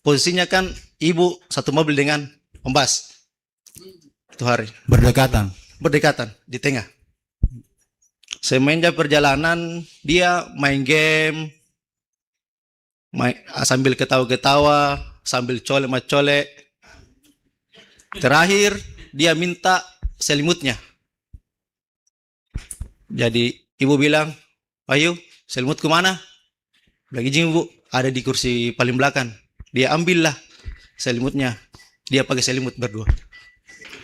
posisinya kan ibu satu mobil dengan Om Bas. Itu hari. Berdekatan. Berdekatan di tengah. Semenjak perjalanan dia main game, sambil ketawa-ketawa, sambil colek-colek. Terakhir dia minta selimutnya. Jadi ibu bilang, ayo selimut kemana? Bilang izin bu, ada di kursi paling belakang. Dia ambillah selimutnya. Dia pakai selimut berdua.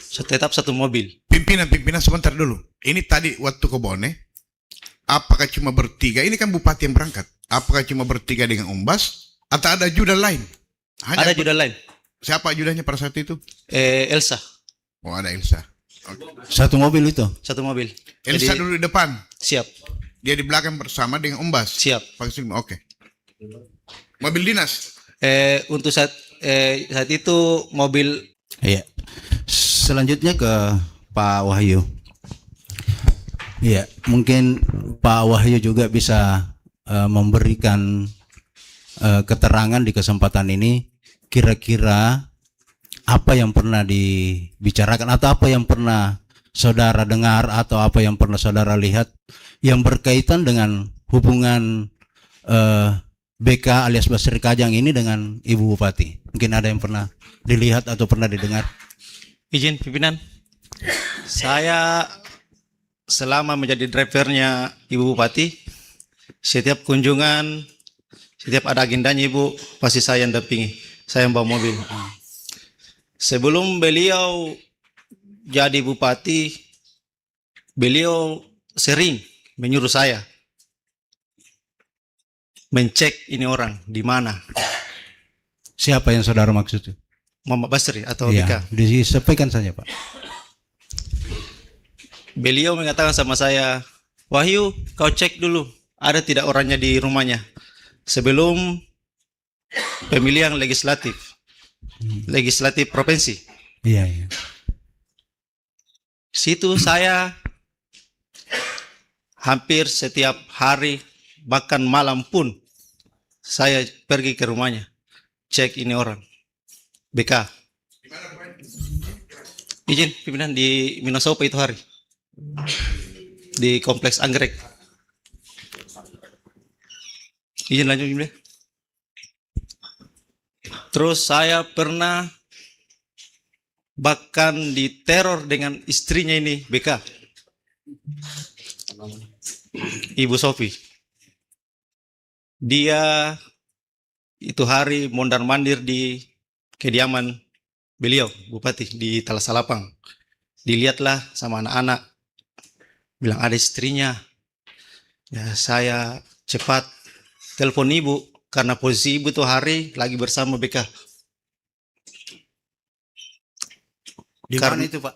Tetap satu mobil. Pimpinan sebentar dulu. Ini tadi waktu ke Bone, apakah cuma bertiga? Ini kan bupati yang berangkat. Apakah cuma bertiga dengan Om Bas? Atau ada ajudan lain? Ada ajudan lain. Siapa ajudannya pada saat itu? Elsa. Oh, ada Elsa. Satu mobil itu. Satu mobil. Elsa Jadi, dulu di depan. siap. Dia di belakang bersama dengan Om Bas. Siap. Oke. Mobil dinas. Untuk saat itu mobil. Iya. Selanjutnya ke Pak Wahyu. Iya, mungkin Pak Wahyu juga bisa memberikan keterangan di kesempatan ini, kira-kira apa yang pernah dibicarakan atau apa yang pernah saudara dengar atau apa yang pernah saudara lihat yang berkaitan dengan hubungan BK alias Basri Kajang ini dengan Ibu Bupati. Mungkin ada yang pernah dilihat atau pernah didengar. Izin pimpinan. Saya selama menjadi drivernya Ibu Bupati, setiap kunjungan, setiap ada agendanya Ibu, pasti saya yang dampingi. Saya yang bawa mobil. Sebelum beliau jadi Bupati, beliau sering menyuruh saya mencek ini orang di mana. Siapa yang saudara maksud? Muhammad Basri atau Iya, BK. disampaikan saja Pak. Beliau mengatakan sama saya, Wahyu, kau cek dulu ada tidak orangnya di rumahnya sebelum pemilihan legislatif provinsi. Iya, iya. Situ saya hampir setiap hari, bahkan malam pun saya pergi ke rumahnya, cek ini orang BK. Izin pimpinan di Minosopo itu hari di kompleks Anggrek. Izin lanjut pimpinan. Terus saya pernah bahkan diteror dengan istrinya ini BK, Ibu Sofi. Dia itu hari mondar-mandir di kediaman beliau Bupati di Talasalapang. Dilihatlah sama anak-anak, bilang ada istrinya. Ya saya cepat telepon ibu karena posisi ibu itu hari lagi bersama BK. Di Karena mana itu Pak?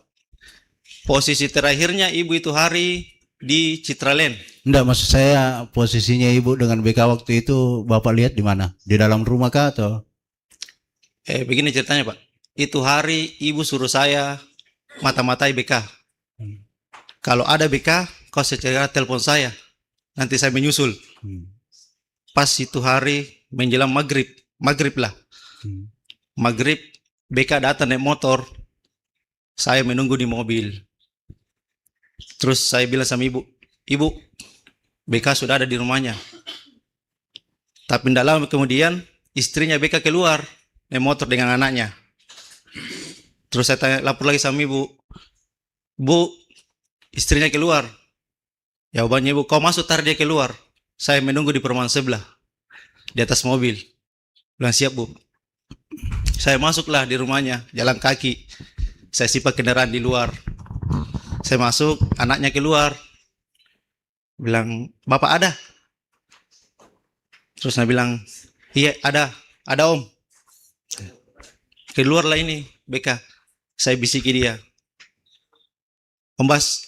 posisi terakhirnya ibu itu hari di Citraland. Enggak, maksud saya posisinya Ibu dengan BK waktu itu Bapak lihat di mana? Di dalam rumah kah atau? Begini ceritanya Pak. Itu hari ibu suruh saya mata-matai BK. Kalau ada BK, kau segera telepon saya. Nanti saya menyusul. Pas itu hari menjelang maghrib lah. Maghrib BK datang naik motor. Saya menunggu di mobil. Terus saya bilang sama ibu, Ibu, BK sudah ada di rumahnya. Tapi tidak lama kemudian istrinya BK keluar naik motor dengan anaknya. Terus saya tanya, lapor lagi sama ibu, Bu, istrinya keluar. Jawabannya ibu, kau masuk tar dia keluar. Saya menunggu di perumahan sebelah di atas mobil. Bilang siap Bu. Saya masuklah di rumahnya, jalan kaki. Saya simpan kendaraan di luar. Saya masuk, anaknya keluar. Bilang, Bapak ada? Terus saya bilang, iya ada Om. Keluarlah ini BK. Saya bisiki dia. Om Bas,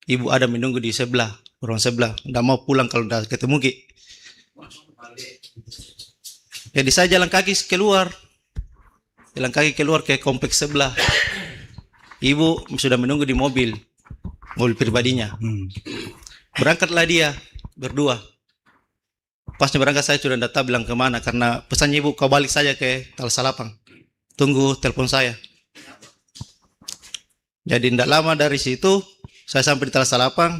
Ibu ada menunggu di sebelah, ruang sebelah. Nggak mau pulang kalau udah ketemu Ki. Jadi saya jalan kaki keluar. Jalan kaki keluar ke kompleks sebelah. Ibu sudah menunggu di mobil pribadinya. Berangkatlah dia berdua. Pasnya berangkat saya sudah data bilang kemana, karena pesannya ibu kau balik saja ke Talasalapang, tunggu telepon saya. Jadi tidak lama dari situ saya sampai di Talasalapang,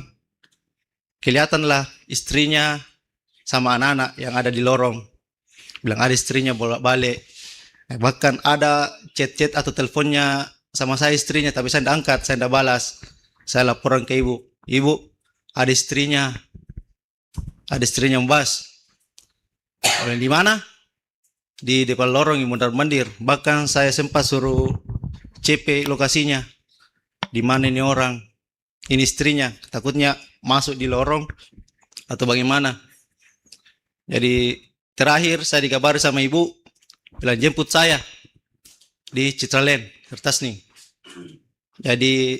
kelihatanlah istrinya sama anak-anak yang ada di lorong. Bilang ada istrinya bolak-balik. Bahkan ada chat-chat atau teleponnya sama saya istrinya, tapi saya tidak angkat, saya tidak balas. Saya laporan ke ibu, ibu ada istrinya membahas. Di mana? Di depan lorong yang mondar-mandir. Bahkan saya sempat suruh CP lokasinya. Di mana ini orang? Ini istrinya. Takutnya masuk di lorong atau bagaimana. Jadi terakhir saya dikabari sama ibu, bilang jemput saya di Citraland, kertas nih. Jadi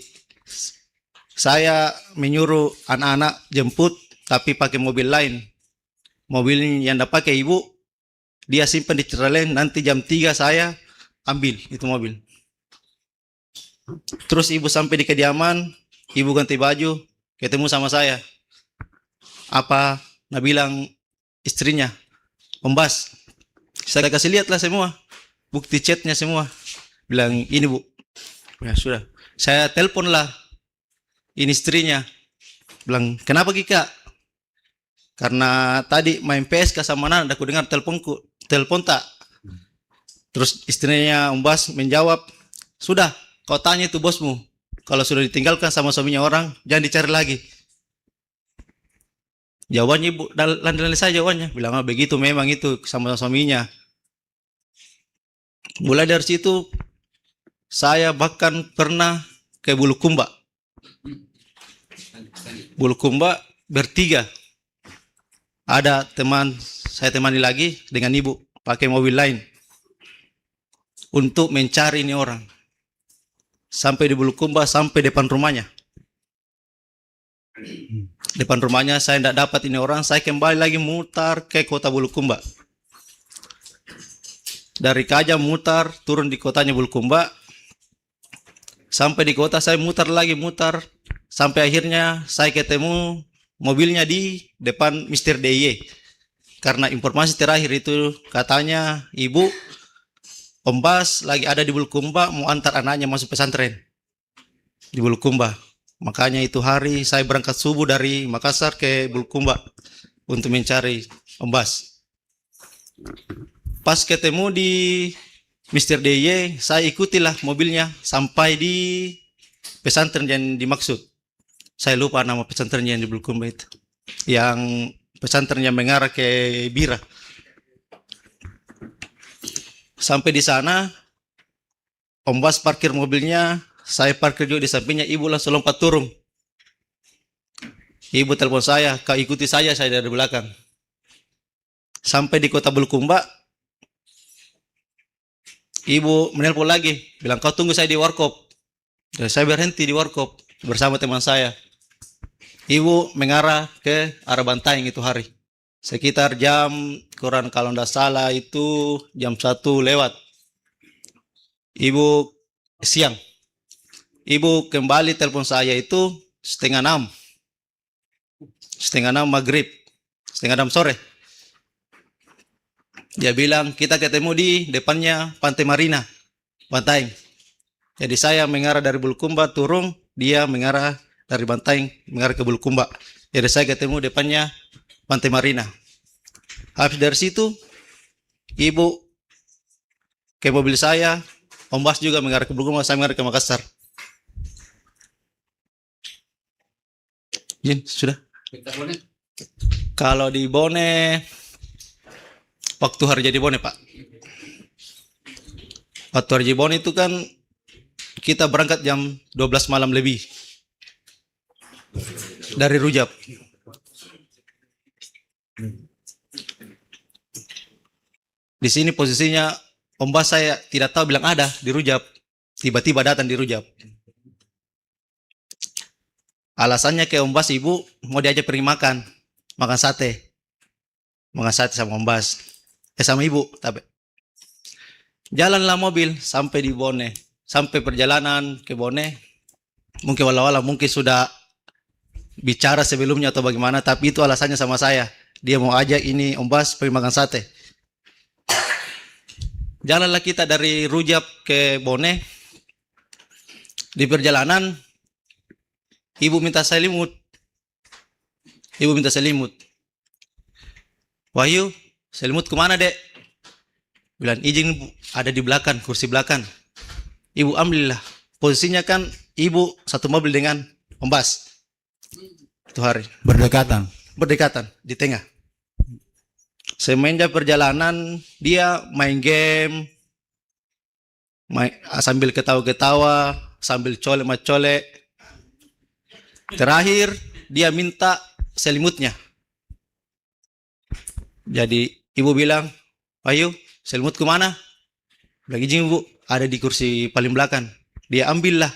saya menyuruh anak-anak jemput, tapi pakai mobil lain. Mobil yang dipakai ibu, dia simpan di Citraland, nanti jam 3 saya ambil itu mobil. Terus ibu sampai di kediaman, ibu ganti baju, ketemu sama saya. Apa? Nah bilang istrinya, Ombas, saya kasih lihatlah semua, bukti chatnya semua. Bilang ini bu, ya sudah. Saya teleponlah ini istrinya, bilang kenapa Kika? Karena tadi main PSK sama anak, aku dengar telepon tak. Terus istrinya Ombas menjawab, sudah, kau tanya itu bosmu. Kalau sudah ditinggalkan sama suaminya orang, jangan dicari lagi. Jawabannya ibu, lantai saja jawabannya. Bilang begitu memang itu sama suaminya. Mulai dari situ, saya bahkan pernah ke Bulukumba. Bulukumba bertiga. Ada teman, saya temani lagi dengan ibu, pakai mobil lain. Untuk mencari ini orang. Sampai di Bulukumba, sampai depan rumahnya. Depan rumahnya saya tidak dapat ini orang, saya kembali lagi mutar ke kota Bulukumba. Dari Kajang mutar, turun di kotanya Bulukumba. Sampai di kota saya mutar lagi, sampai akhirnya saya ketemu mobilnya di depan Mr. DIY. Karena informasi terakhir itu katanya ibu Ombas lagi ada di Bulukumba, mau antar anaknya masuk pesantren di Bulukumba. Makanya itu hari saya berangkat subuh dari Makassar ke Bulukumba untuk mencari Ombas. Pas ketemu di Mr. DIY, saya ikutilah mobilnya sampai di pesantren yang dimaksud. Saya lupa nama pesantrennya yang di Bulukumba itu. Yang pesantren yang mengarah ke Bira. Sampai di sana, Ombas parkir mobilnya, saya parkir juga di sampingnya, ibu langsung lompat turun. Ibu telepon saya, kau ikuti saya dari belakang. Sampai di kota Bulukumba, ibu menelpon lagi, bilang kau tunggu saya di warkop. Dan saya berhenti di warkop bersama teman saya. Ibu mengarah ke arah Bantaeng itu hari. Sekitar jam, kurang kalau tidak salah itu jam 1 lewat. Ibu siang. Ibu kembali telepon saya itu 5:30. 5:30 maghrib. 5:30 sore. Dia bilang kita ketemu di depannya Pantai Marina, Bantaeng. Jadi saya mengarah dari Bulukumba turun, dia mengarah dari Bantaeng mengarah ke Bulukumba. Jadi saya ketemu depannya Pantai Marina. Habis dari situ, ibu ke mobil saya, Ombas juga mengarah ke Bulukumba, saya mengarah ke Makassar. Jin, sudah. Kalau di Bone, waktu hari jadi Bone Pak. Waktu hari jadi Bone itu kan kita berangkat jam 12 malam lebih dari Rujab. Di sini posisinya Ombas saya tidak tahu bilang ada di Rujab. Tiba-tiba datang di Rujab. Alasannya ke Ombas ibu mau diajak pergi makan sate. Makan sate sama Ombas. Sama ibu, tapi jalanlah mobil sampai di Bone. Sampai perjalanan ke Bone, mungkin wala-wala mungkin sudah bicara sebelumnya atau bagaimana, tapi itu alasannya sama saya. Dia mau ajak ini Om Bas pergi makan sate. Jalanlah kita dari Rujab ke Bone. Di perjalanan, ibu minta selimut. Ibu minta selimut. Wahyu, selimut kemana dek? Bilang, izin Bu, ada di belakang, kursi belakang. Ibu ambillah. Posisinya kan ibu satu mobil dengan Om Bas. Itu hari. Berdekatan. Berdekatan, di tengah. Semenjak perjalanan, dia main game, sambil ketawa-ketawa, sambil colek-colek. Terakhir, dia minta selimutnya. Jadi, ibu bilang, ayo, selimut kemana? Lagi izin Bu, ada di kursi paling belakang. Dia ambillah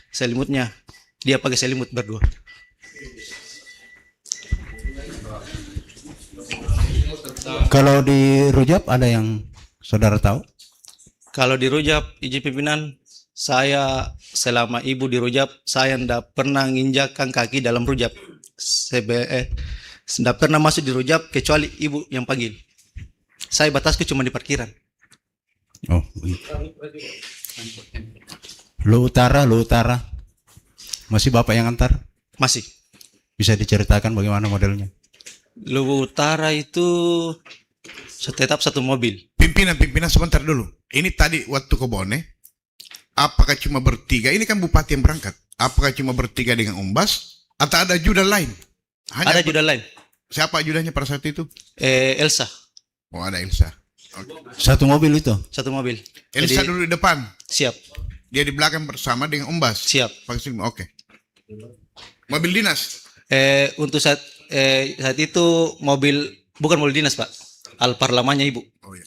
selimutnya. Dia pakai selimut berdua. Kalau di Rujab ada yang saudara tahu? Kalau di Rujab, izin pimpinan, saya selama ibu di Rujab, saya tidak pernah nginjakkan kaki dalam Rujab. Tidak pernah masuk di Rujab kecuali ibu yang panggil. Saya batasku cuma di parkiran. Oh, Lu Utara. Masih Bapak yang antar? Masih. Bisa diceritakan bagaimana modelnya? Lubu Utara itu tetap satu mobil. Pimpinan sebentar dulu. Ini tadi waktu ke Bone, apakah cuma bertiga? Ini kan bupati yang berangkat. Apakah cuma bertiga dengan Umbas atau ada ajudan lain? Ada ajudan lain. Siapa ajudannya pada saat itu? Elsa. Oh, ada Elsa. Oke. Satu mobil itu? Satu mobil. Elsa Jadi, dulu di depan. siap. Dia di belakang bersama dengan Umbas. Siap. Pakai selimut. Oke. Mobil dinas. Untuk saat itu bukan mobil dinas Pak. Alparlamannya ibu. Oh iya.